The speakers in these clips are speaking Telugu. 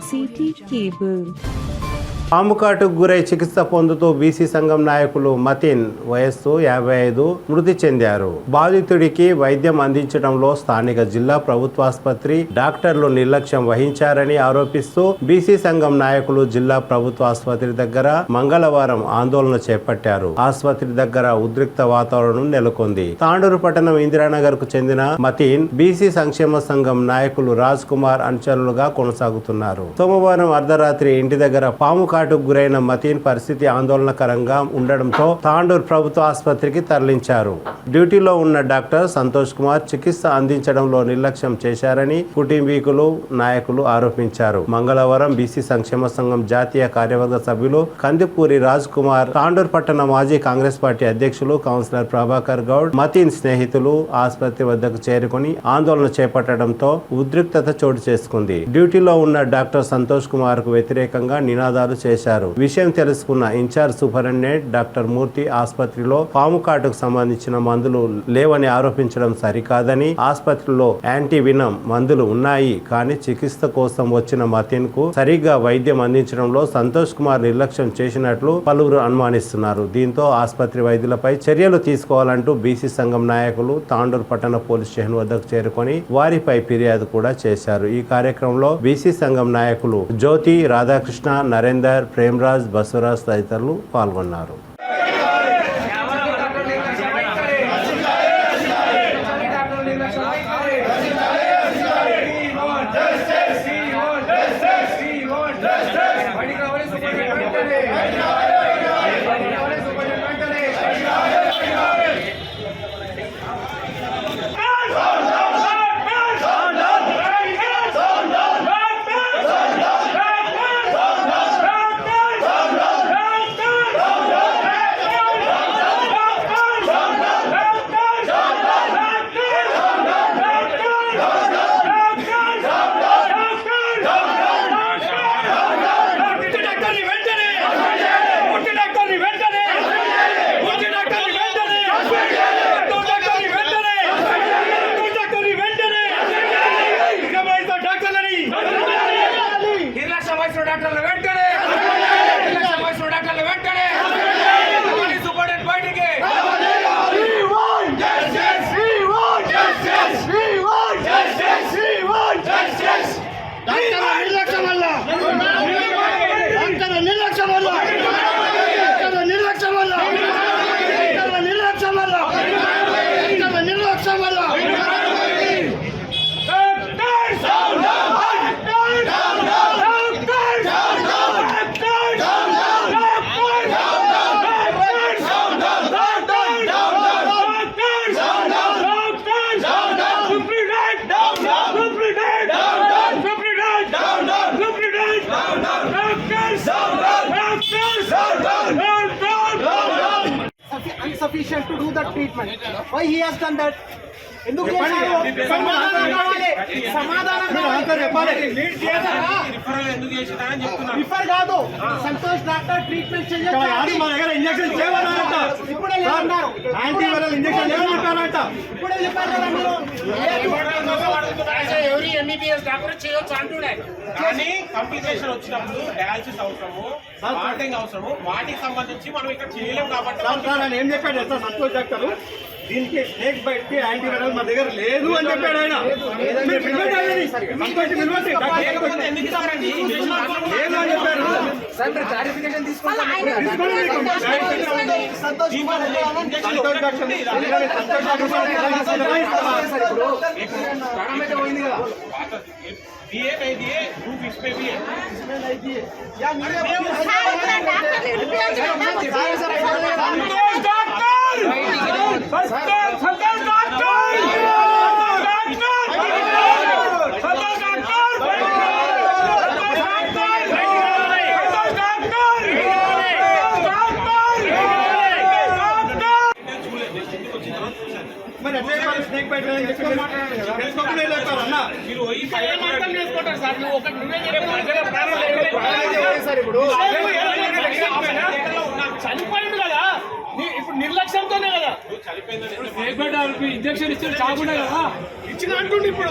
City cable. పాముకాటుకు గురై చికిత్స పొందుతూ బీసీ సంఘం నాయకులు మతిన్ వయస్సు 55 మృతి చెందారు. బాధితుడికి వైద్యం అందించడంలో స్థానిక జిల్లా ప్రభుత్వాసుపత్రి డాక్టర్లు నిర్లక్ష్యం వహించారని ఆరోపిస్తూ బీసీ సంఘం నాయకులు జిల్లా ప్రభుత్వ ఆసుపత్రి దగ్గర మంగళవారం ఆందోళన చేపట్టారు. ఆసుపత్రి దగ్గర ఉద్రిక్త వాతావరణం నెలకొంది. తాండూరు పట్టణం ఇందిరానగర్ కు చెందిన మతిన్ బీసీ సంక్షేమ సంఘం నాయకులు రాజ్ కుమార్ అనుచరులుగా కొనసాగుతున్నారు. సోమవారం అర్ధరాత్రి ఇంటి దగ్గర పాముకాటుకు గురైన మతిన్ పరిస్థితి ఆందోళనకరంగా ఉండడంతో తాండూరు ప్రభుత్వ ఆసుపత్రికి తరలించారు. డ్యూటీలో ఉన్న డాక్టర్ సంతోష్ కుమార్ చికిత్స అందించడంలో నిర్లక్ష్యం చేశారని కుటుంబీకులు నాయకులు ఆరోపించారు. మంగళవారం బీసీ సంక్షేమ సంఘం జాతీయ కార్యవర్గ సభ్యులు కందిపూరి రాజ్ కుమార్, తాండూరు పట్టణ మాజీ కాంగ్రెస్ పార్టీ అధ్యక్షులు కౌన్సిలర్ ప్రభాకర్ గౌడ్, మతిన్ స్నేహితులు ఆసుపత్రి వద్దకు చేరుకుని ఆందోళన చేపట్టడంతో ఉద్రిక్తత చోటు చేసుకుంది. డ్యూటీలో ఉన్న డాక్టర్ సంతోష్ కుమార్ కు వ్యతిరేకంగా నినాదాలు చేశారు. విషయం తెలుసుకున్న ఇన్ఛార్జ్ సూపరింటెండెంట్ డాక్టర్ మూర్తి ఆసుపత్రిలో పాము కాటుకు సంబంధించిన మందులు లేవని ఆరోపించడం సరికాదని, ఆసుపత్రిలో యాంటీవినం మందులు ఉన్నాయి కానీ చికిత్స కోసం వచ్చిన మతిన్ కు సరిగ్గా వైద్యం అందించడంలో సంతోష్ కుమార్ నిర్లక్ష్యం చేసినట్లు పలువురు అనుమానిస్తున్నారు. దీంతో ఆసుపత్రి వైద్యులపై చర్యలు తీసుకోవాలంటూ బీసీ సంఘం నాయకులు తాండూరు పట్టణ పోలీస్ స్టేషన్ వద్దకు చేరుకొని వారిపై ఫిర్యాదు కూడా చేశారు. ఈ కార్యక్రమంలో బీసీ సంఘం నాయకులు జ్యోతి, రాధాకృష్ణ, నరేందర్, ప్రేమరాజ్, బసవరాజ్ తదితరులు పాల్గొన్నారు. Insufficient to do the treatment. Why he has done that? ఎందుకు చేశారు? సమాధానం రిఫర్ కాదు, సంతోష్ డాక్టర్ ట్రీట్మెంట్ చేయాలి. మన దగ్గర ఇంజెక్షన్ చేయమన్నారంట, ఇప్పుడే లేదన్నారు. యాంటీవైరల్ ఇంజెక్షన్ లేవమంటారంట, ఇప్పుడే చెప్పారు కదా మీరు. ఎవరి ఎంబీబీఎస్ డాక్టర్ చేయొచ్చు అంటుడే, కానీ కాంప్లికేషన్ వచ్చినప్పుడు డయాలసిస్ అవసరము, వాటింగ్ అవసరము, వాటికి సంబంధించి మనం ఇక్కడ చేయలేము. కాబట్టి ఏం చెప్పాడు ఎట్లా సంతోష్ డాక్టర్, దీనికి స్నేక్ బైట్ కి యాంటీవైరల్ మా దగ్గర లేదు అని చెప్పాడు ఆయన. స్నేక్ బైట్ మీరు చేసుకుంటారు సార్. నువ్వు ఒకటి నువ్వే చనిపోయింది కదా, ఇప్పుడు నిర్లక్ష్యంతోనే కదా ఇంజక్షన్ ఇచ్చాడు కాకుండా కదా ఇచ్చిన అంటుండే ఇప్పుడు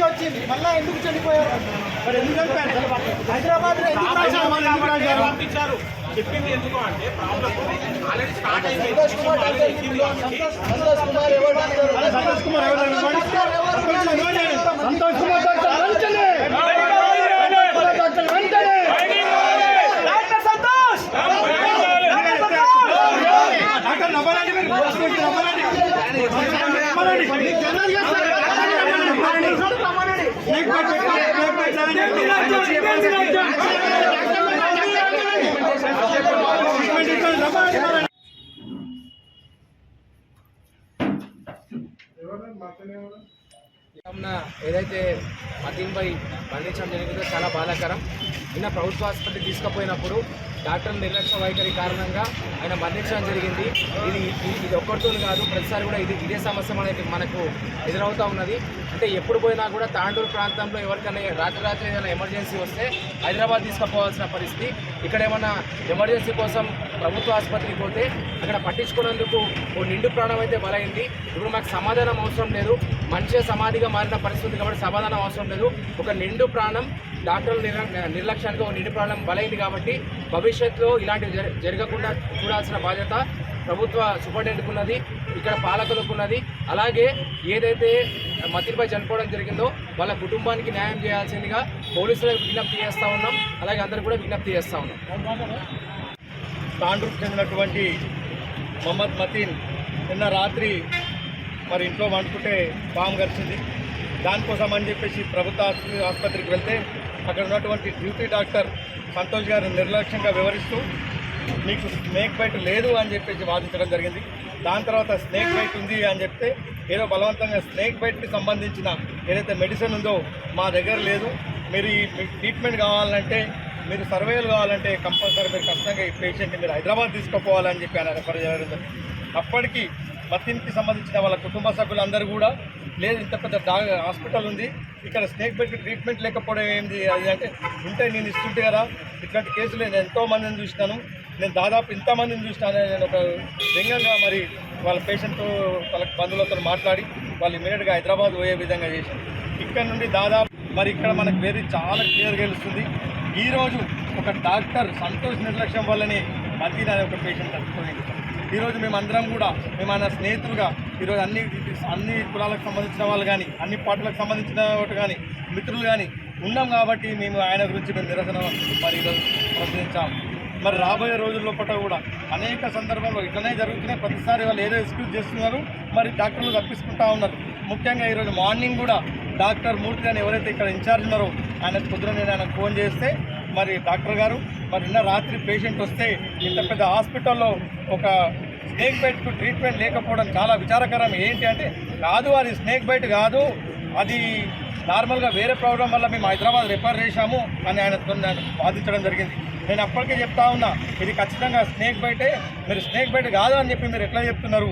వచ్చింది మళ్ళా ఎందుకు చనిపోయారు మరి ఎందుకు చనిపోయారు హైదరాబాద్ పంపించారు చెప్పింది ఎందుకు అంటే ప్రాబ్లమ్ ఆల్రెడీ స్టార్ట్ అయింది సంతోష్ కుమార్ ఏదైతే మతీన్ భాయ్ మరణించడం జరిగిందో చాలా బాధాకరం. నిన్న ప్రభుత్వ ఆసుపత్రికి తీసుకుపోయినప్పుడు డాక్టర్ నిర్లక్ష్య వైఖరి కారణంగా ఆయన మరణించడం జరిగింది. ఇది ఒక్కరితో కాదు, ప్రతిసారి కూడా ఇదే సమస్య మనకు ఎదురవుతూ ఉన్నది. అంటే ఎప్పుడు పోయినా కూడా తాండూరు ప్రాంతంలో ఎవరికైనా రాత్రి ఏదైనా ఎమర్జెన్సీ వస్తే హైదరాబాద్ తీసుకుపోవాల్సిన పరిస్థితి. ఇక్కడ ఏమన్నా ఎమర్జెన్సీ కోసం ప్రభుత్వ ఆసుపత్రికి పోతే అక్కడ పట్టించుకున్నందుకు ఓ నిండు ప్రాణం అయితే బలైంది. ఇప్పుడు మాకు సమాధానం అవసరం లేదు, మంచిగా సమాధిగా మారిన పరిస్థితి కాబట్టి సమాధానం అవసరం లేదు. ఒక నిండు ప్రాణం డాక్టర్ల నిర్లక్ష్యానికి ఒక నిండు ప్రాణం బలైంది కాబట్టి భవిష్యత్తులో ఇలాంటివి జరగకుండా చూడాల్సిన బాధ్యత ప్రభుత్వ సూపరింటెండెంట్కి ఉన్నది, ఇక్కడ పాలకులకు ఉన్నది. అలాగే ఏదైతే మతీన్పై చనిపోవడం జరిగిందో వాళ్ళ కుటుంబానికి న్యాయం చేయాల్సిందిగా పోలీసులకు విజ్ఞప్తి చేస్తూ ఉన్నాం. అలాగే అందరూ కూడా విజ్ఞప్తి చేస్తూ ఉన్నాం. తాండూరుకు చెందినటువంటి మొహమ్మద్ మతీన్ నిన్న రాత్రి మరి ఇంట్లో వండుకుంటే పాము గరిచింది. దానికోసం అని చెప్పేసి ప్రభుత్వ ఆసుపత్రికి వెళ్తే అక్కడ ఉన్నటువంటి డ్యూటీ డాక్టర్ సంతోష్ గారు నిర్లక్ష్యంగా వివరిస్తూ మీకు స్నేక్ బైట్ లేదు అని చెప్పేసి వాదించడం జరిగింది. దాని తర్వాత స్నేక్ బైట్ ఉంది అని చెప్తే ఏదో బలవంతంగా స్నేక్ బైట్కి సంబంధించిన ఏదైతే మెడిసిన్ ఉందో మా దగ్గర లేదు, మీరు ఈ ట్రీట్మెంట్ కావాలంటే మీరు సర్వేలు కావాలంటే కంపల్సరీ మీరు ఖచ్చితంగా ఈ పేషెంట్ని మీరు హైదరాబాద్ తీసుకుపోవాలని చెప్పి ఆయన రెఫర్ చేయడం జరిగింది. అప్పటికి మతీన్కి సంబంధించిన వాళ్ళ కుటుంబ సభ్యులందరూ కూడా లేదు ఇంత పెద్ద హాస్పిటల్ ఉంది, ఇక్కడ స్నేక్ బైట్ ట్రీట్మెంట్ లేకపోవడం ఏంది అది అంటే ఉంటే నేను ఇస్తుంటే కదా, ఇట్లాంటి కేసులు నేను ఎంతోమందిని చూసినాను, నేను దాదాపు ఇంతమందిని చూసినాను. నేను ఒక వ్యంగ్యంగా మరి వాళ్ళ పేషెంట్ వాళ్ళ బంధువులతో మాట్లాడి వాళ్ళు ఇమీడియట్గా హైదరాబాద్ పోయే విధంగా చేశాను. ఇక్కడ నుండి దాదాపు మరి ఇక్కడ మనకు వేరే చాలా క్లియర్గా తెలుస్తుంది. ఈరోజు ఒక డాక్టర్ సంతోష్ నిర్లక్ష్యం వల్లనే మతీన్ అనే ఒక పేషెంట్ చనిపోయింది. ఈరోజు మేమందరం కూడా ఆయన స్నేహితులుగా ఈరోజు అన్ని కులాలకు సంబంధించిన వాళ్ళు కానీ అన్ని పార్టీలకు సంబంధించిన వాటి కానీ మిత్రులు కానీ ఉన్నాం కాబట్టి మేము ఆయన గురించి మేము నిరసన మరి ఈరోజు ప్రశ్నించాం. మరి రాబోయే రోజుల్లో కూడా అనేక సందర్భంలో ఇట్లనే జరుగుతున్నాయి. ప్రతిసారి వాళ్ళు ఏదో ఎక్స్క్యూజ్ చేస్తున్నారు, మరి డాక్టర్లు తప్పిస్తుంటా ఉన్నారు. ముఖ్యంగా ఈరోజు మార్నింగ్ కూడా డాక్టర్ మూర్తి అని ఎవరైతే ఇక్కడ ఇన్ఛార్జ్ ఉన్నారో ఆయన పొద్దున నేను ఆయనకు ఫోన్ చేస్తే మరి డాక్టర్ గారు మరి నిన్న రాత్రి పేషెంట్ వస్తే ఇంత పెద్ద హాస్పిటల్లో ఒక స్నేక్ బైట్కు ట్రీట్మెంట్ లేకపోవడం చాలా విచారకరం. ఏంటి అంటే కాదు అది స్నేక్ బైట్ కాదు, అది నార్మల్గా వేరే ప్రాబ్లం వల్ల మేము హైదరాబాద్ రిఫర్ చేశాము అని ఆయనతో వాదించడం జరిగింది. నేను అప్పటికే చెప్తా ఉన్నా ఇది ఖచ్చితంగా స్నేక్ బైటే, మీరు స్నేక్ బైట్ కాదు అని చెప్పి మీరు ఎట్లా చెప్తున్నారు,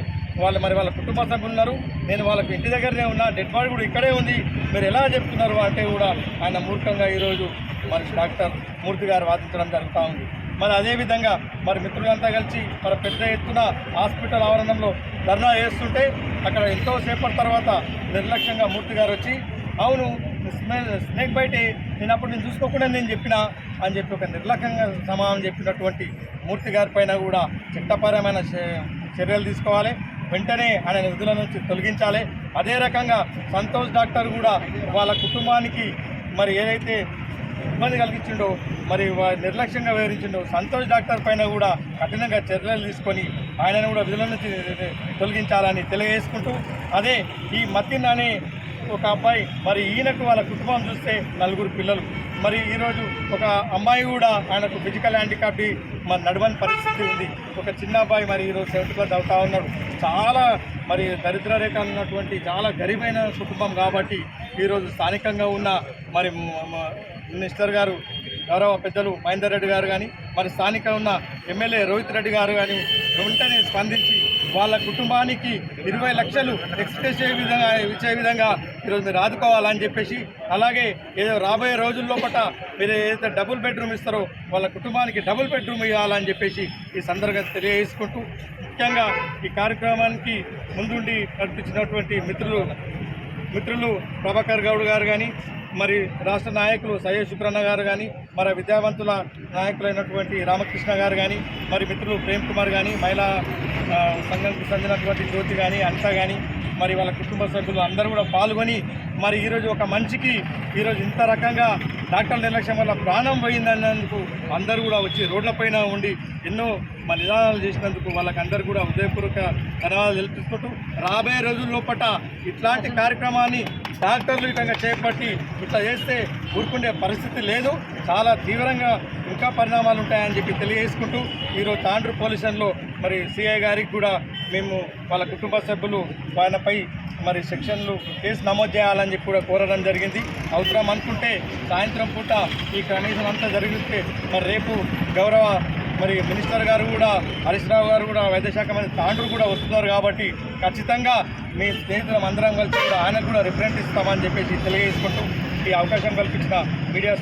మరి వాళ్ళ కుటుంబ సభ్యులు ఉన్నారు, నేను వాళ్ళకి ఇంటి దగ్గరనే ఉన్నా, డెడ్ బాడీ కూడా ఇక్కడే ఉంది, మీరు ఎలా చెప్తున్నారు అంటే కూడా ఆయన మూర్ఖంగా ఈరోజు మరి డాక్టర్ మూర్తి గారు వాదించడం జరుగుతూ ఉంది. మరి అదేవిధంగా మరి మిత్రులంతా కలిసి మరి పెద్ద ఎత్తున హాస్పిటల్ ఆవరణంలో ధర్నా చేస్తుంటే అక్కడ ఎంతో సేపటి తర్వాత నిర్లక్ష్యంగా మూర్తి గారు వచ్చి అవును స్నేక్ బైట్ నేను అప్పుడు నేను చూసుకోకుండా నేను చెప్పినా అని చెప్పి ఒక నిర్లక్ష్యంగా సమాధానం చెప్పినటువంటి మూర్తి గారి పైన కూడా చట్టపరమైన చర్యలు తీసుకోవాలి, వెంటనే ఆయన విధుల నుంచి తొలగించాలి. అదే రకంగా సంతోష్ డాక్టర్ కూడా వాళ్ళ కుటుంబానికి మరి ఏదైతే ఇబ్బంది కలిగించిండో మరి నిర్లక్ష్యంగా వివరించిండో సంతోష్ డాక్టర్ పైన కూడా కఠినంగా చర్యలు తీసుకొని ఆయనను కూడా విధుల నుంచి తొలగించాలని తెలియజేసుకుంటూ, అదే ఈ మతీన్ అనే ఒక అబ్బాయి, మరి ఈయనకు వాళ్ళ కుటుంబం చూస్తే 4 పిల్లలు. మరి ఈరోజు ఒక అమ్మాయి కూడా ఆయనకు ఫిజికల్ హ్యాండిక్యాప్డ్ మరి నడవని పరిస్థితి ఉంది. ఒక చిన్న అబ్బాయి మరి ఈరోజు 7th క్లాస్ చదువుతా ఉన్నాడు. చాలా మరి దరిద్ర రేఖ ఉన్నటువంటి చాలా గరీబైన కుటుంబం కాబట్టి ఈరోజు స్థానికంగా ఉన్న మరి మినిస్టర్ గారు గౌరవ పెద్దలు మహేందర్ రెడ్డి గారు కానీ, మరి స్థానిక ఉన్న ఎమ్మెల్యే రోహిత్ రెడ్డి గారు కానీ వెంటనే స్పందించి వాళ్ళ కుటుంబానికి 20 లక్షలు ఎక్స్ప్రెస్ ఇచ్చే విధంగా ఈరోజు మీరు ఆదుకోవాలని చెప్పేసి, అలాగే ఏదో రాబోయే రోజుల్లో మీరు ఏదైతే డబుల్ బెడ్రూమ్ ఇస్తారో వాళ్ళ కుటుంబానికి డబుల్ బెడ్రూమ్ ఇవ్వాలని చెప్పేసి ఈ సందర్భంగా తెలియజేసుకుంటూ, ముఖ్యంగా ఈ కార్యక్రమానికి ముందుండి నడిపించినటువంటి మిత్రులు ప్రభాకర్ గౌడ్ గారు కానీ, మరి రాష్ట్ర నాయకులు సయ్యద్ శుక్రన్న గారు కానీ, మరి విద్యావంతుల నాయకులైనటువంటి రామకృష్ణ గారు కానీ, మరి మిత్రులు ప్రేమ్ కుమార్ కానీ, మహిళా సంఘానికి చెందినటువంటి జ్యోతి కానీ, అనిత కానీ, మరి వాళ్ళ కుటుంబ సభ్యులు అందరూ కూడా పాల్గొని మరి ఈరోజు ఒక మనిషికి ఈరోజు ఇంత రకంగా డాక్టర్ల నిర్లక్ష్యం వల్ల ప్రాణం పోయిందన్నందుకు అందరూ కూడా వచ్చి రోడ్లపైన ఉండి ఎన్నో నిదానాలు చేసినందుకు వాళ్ళకందరూ కూడా హృదయపూర్వక ధన్యవాదాలు తెలుపుకుంటూ, రాబోయే రోజుల్లోపట ఇట్లాంటి కార్యక్రమాన్ని డాక్టర్లు విధంగా చేపట్టి ఇట్లా చేస్తే ఊరుకుండే పరిస్థితి లేదు, చాలా తీవ్రంగా ఇంకా పరిణామాలు ఉంటాయని చెప్పి తెలియజేసుకుంటూ, ఈరోజు తాండ్రు పోలీస్ స్టేషన్లో మరి సిఐ గారికి కూడా మేము వాళ్ళ కుటుంబ సభ్యులు ఆయనపై మరి సెక్షన్లు కేసు నమోదు చేయాలని చెప్పి కూడా కోరడం జరిగింది. అవసరం అనుకుంటే సాయంత్రం పూట ఈ కనీసం అంతా జరిగితే మరి రేపు గౌరవ మరి మినిస్టర్ గారు కూడా, హరీష్ రావు గారు కూడా, వైద్యశాఖ మంత్రి తాండ్రు కూడా వస్తున్నారు కాబట్టి ఖచ్చితంగా మీ స్నేహితులం అందరం కలిసి కూడా ఆయనకు కూడా రిప్రజెంట్ ఇస్తామని చెప్పేసి తెలియజేసుకుంటూ ఈ అవకాశం కల్పించిన media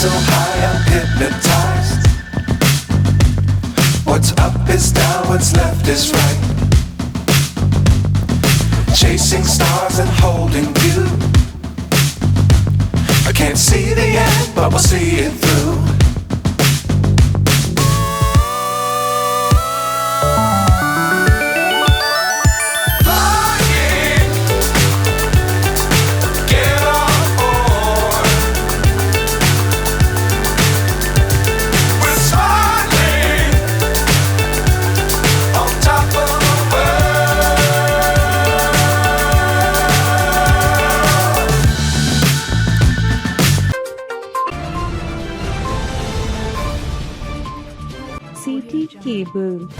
so high I'm hypnotized. What's up is down, what's left is right. Chasing stars and holding you. I can't see the end, but we'll see it through. CT Cable.